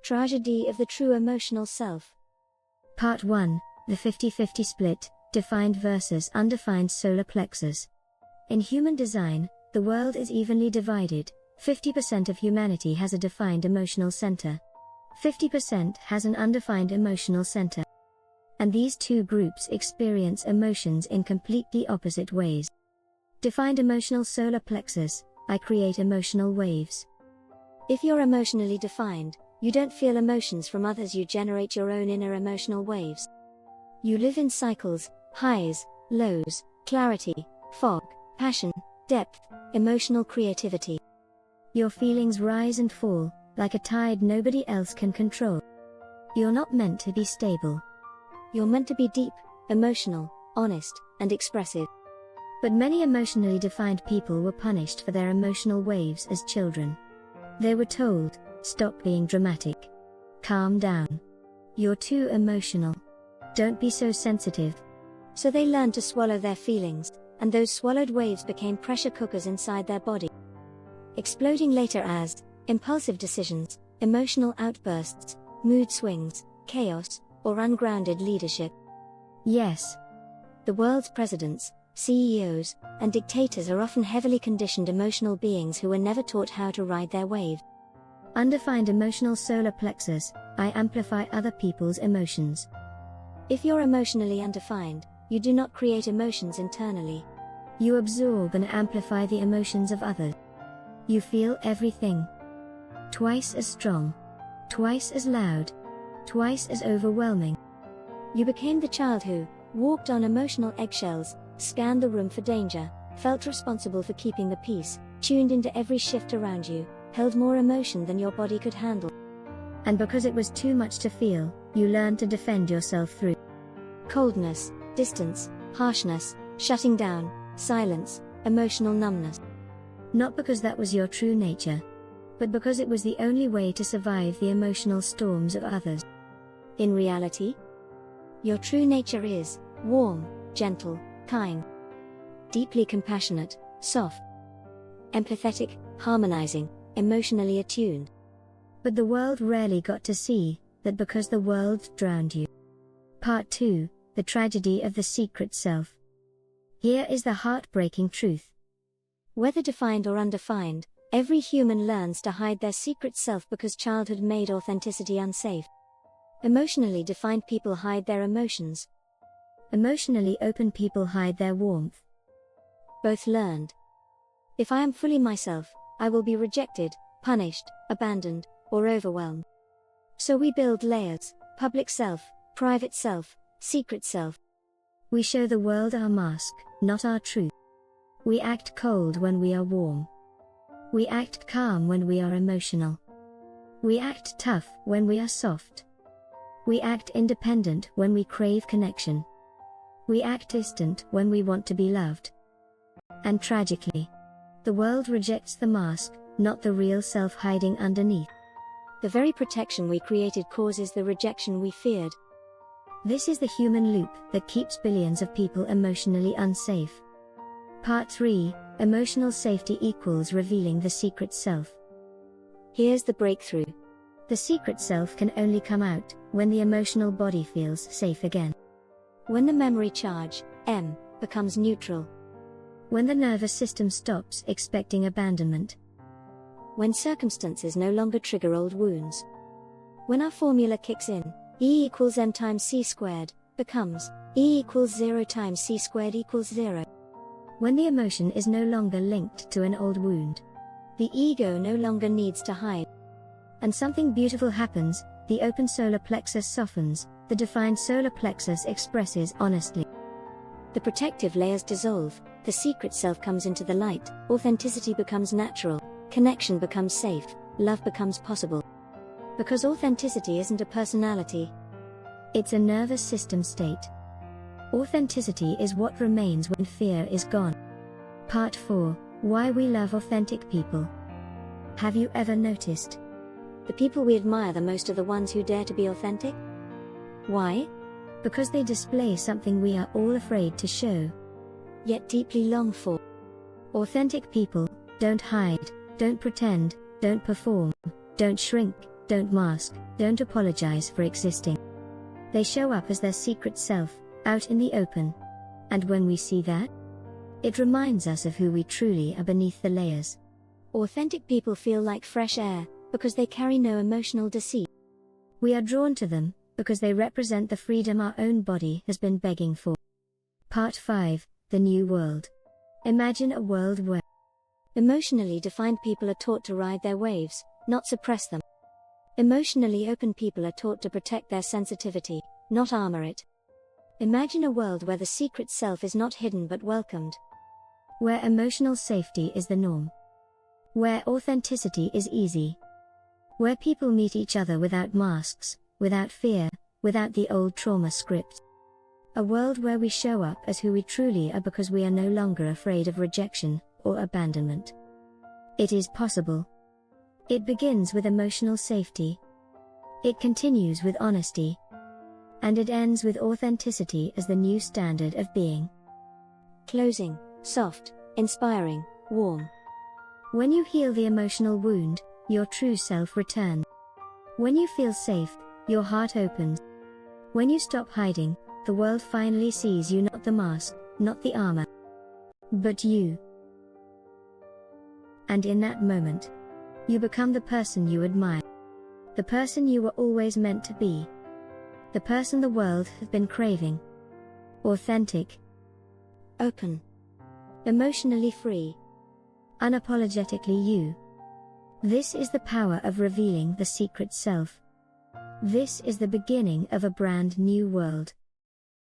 Tragedy of the True Emotional Self. Part 1, the 50-50 split, defined versus undefined solar plexus. In human design, the world is evenly divided. 50% of humanity has a defined emotional center. 50% has an undefined emotional center. And these two groups experience emotions in completely opposite ways. Defined emotional solar plexus, I create emotional waves. If you're emotionally defined, you don't feel emotions from others, you generate your own inner emotional waves. You live in cycles, highs, lows, clarity, fog, passion, depth, emotional creativity. Your feelings rise and fall, like a tide nobody else can control. You're not meant to be stable. You're meant to be deep, emotional, honest, and expressive. But many emotionally defined people were punished for their emotional waves as children. They were told, stop being dramatic. Calm down. You're too emotional. Don't be so sensitive. So they learned to swallow their feelings, and those swallowed waves became pressure cookers inside their body, exploding later as impulsive decisions, emotional outbursts, mood swings, chaos, or ungrounded leadership. Yes. The world's presidents, CEOs, and dictators are often heavily conditioned emotional beings who were never taught how to ride their wave. Undefined emotional solar plexus, I amplify other people's emotions. If you're emotionally undefined, you do not create emotions internally. You absorb and amplify the emotions of others. You feel everything. Twice as strong. Twice as loud. Twice as overwhelming. You became the child who walked on emotional eggshells, scanned the room for danger, felt responsible for keeping the peace, tuned into every shift around you, held more emotion than your body could handle. And because it was too much to feel, you learned to defend yourself through coldness, distance, harshness, shutting down, silence, emotional numbness. Not because that was your true nature, but because it was the only way to survive the emotional storms of others. In reality, your true nature is warm, gentle, kind, deeply compassionate, soft, empathetic, harmonizing, emotionally attuned. But the world rarely got to see that because the world drowned you. Part 2, the tragedy of the secret self. Here is the heartbreaking truth. Whether defined or undefined, every human learns to hide their secret self because childhood made authenticity unsafe. Emotionally defined people hide their emotions. Emotionally open people hide their warmth. Both learned. If I am fully myself, I will be rejected, punished, abandoned, or overwhelmed. So we build layers: public self, private self, secret self. We show the world our mask, not our truth. We act cold when we are warm. We act calm when we are emotional. We act tough when we are soft. We act independent when we crave connection. We act distant when we want to be loved. And tragically, the world rejects the mask, not the real self hiding underneath. The very protection we created causes the rejection we feared. This is the human loop that keeps billions of people emotionally unsafe. Part 3, emotional safety equals revealing the secret self. Here's the breakthrough. The secret self can only come out when the emotional body feels safe again. When the memory charge, M, becomes neutral. When the nervous system stops expecting abandonment. When circumstances no longer trigger old wounds. When our formula kicks in, E equals M times C squared, becomes E equals 0 times C squared equals 0. When the emotion is no longer linked to an old wound. The ego no longer needs to hide. And something beautiful happens, the open solar plexus softens, the defined solar plexus expresses honestly. The protective layers dissolve, the secret self comes into the light, authenticity becomes natural, connection becomes safe, love becomes possible. Because authenticity isn't a personality. It's a nervous system state. Authenticity is what remains when fear is gone. Part 4, why we love authentic people. Have you ever noticed? The people we admire the most are the ones who dare to be authentic. Why? Because they display something we are all afraid to show, yet deeply long for. Authentic people don't hide, don't pretend, don't perform, don't shrink, don't mask, don't apologize for existing. They show up as their secret self, out in the open. And when we see that, it reminds us of who we truly are beneath the layers. Authentic people feel like fresh air, because they carry no emotional deceit. We are drawn to them, because they represent the freedom our own body has been begging for. Part 5, The New World. Imagine a world where emotionally defined people are taught to ride their waves, not suppress them. Emotionally open people are taught to protect their sensitivity, not armor it. Imagine a world where the secret self is not hidden but welcomed. Where emotional safety is the norm. Where authenticity is easy. Where people meet each other without masks, without fear, without the old trauma script. A world where we show up as who we truly are because we are no longer afraid of rejection or abandonment. It is possible. It begins with emotional safety. It continues with honesty. And it ends with authenticity as the new standard of being. Closing, soft, inspiring, warm. When you heal the emotional wound, your true self returns. When you feel safe, your heart opens. When you stop hiding, the world finally sees you, not the mask, not the armor, but you. And in that moment, you become the person you admire. The person you were always meant to be. The person the world has been craving. Authentic. Open. Emotionally free. Unapologetically you. This is the power of revealing the secret self. This is the beginning of a brand new world.